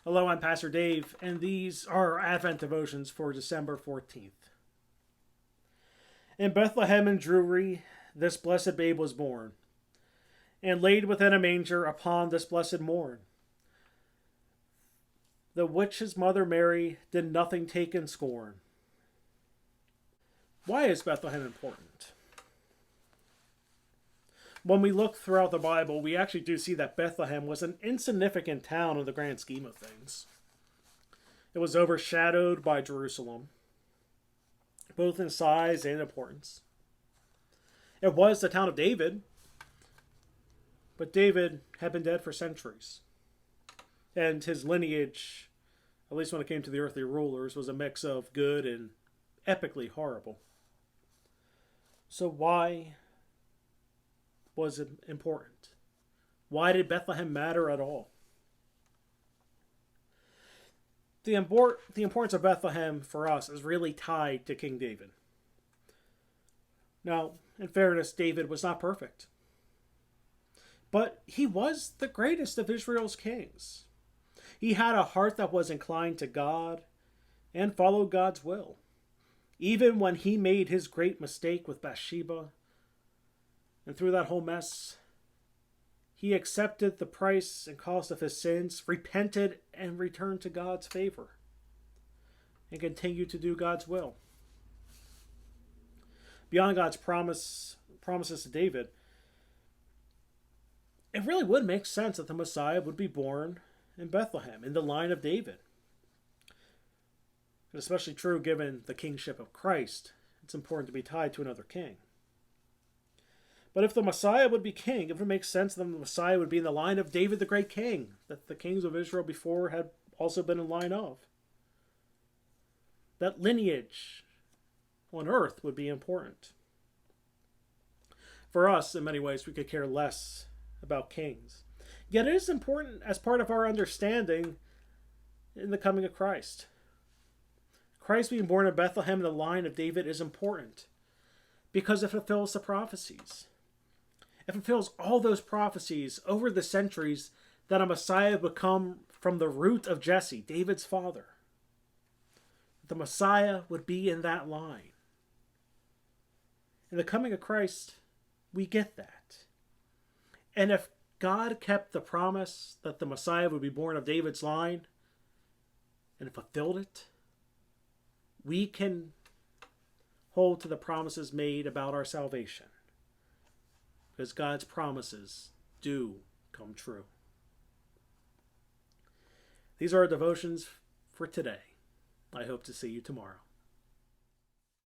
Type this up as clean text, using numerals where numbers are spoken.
Hello, I'm Pastor Dave, and these are Advent devotions for December 14th. In Bethlehem and Drury, this blessed babe was born, and laid within a manger upon this blessed morn. The which his mother Mary did nothing take in scorn. Why is Bethlehem important? When we look throughout the Bible, we actually do see that Bethlehem was an insignificant town in the grand scheme of things. It was overshadowed by Jerusalem, both in size and importance. It was the town of David, but David had been dead for centuries. And his lineage, at least when it came to the earthly rulers, was a mix of good and epically horrible. So why was it important? Why did Bethlehem matter at all? The importance of Bethlehem for us is really tied to King David. Now, in fairness, David was not perfect, but he was the greatest of Israel's kings. He had a heart that was inclined to God and followed God's will. Even when he made his great mistake with Bathsheba, and through that whole mess, he accepted the price and cost of his sins, repented, and returned to God's favor, and continued to do God's will. Beyond God's promises to David, it really would make sense that the Messiah would be born in Bethlehem, in the line of David. And especially true given the kingship of Christ, it's important to be tied to another king. But if the Messiah would be king, it would make sense that the Messiah would be in the line of David the great king, that the kings of Israel before had also been in line of. That lineage on earth would be important. For us, in many ways, we could care less about kings. Yet it is important as part of our understanding in the coming of Christ. Christ being born in Bethlehem in the line of David is important because it fulfills the prophecies. It fulfills all those prophecies over the centuries that a Messiah would come from the root of Jesse, David's father. The Messiah would be in that line. In the coming of Christ, we get that. And if God kept the promise that the Messiah would be born of David's line and fulfilled it, we can hold to the promises made about our salvation, because God's promises do come true. These are our devotions for today. I hope to see you tomorrow.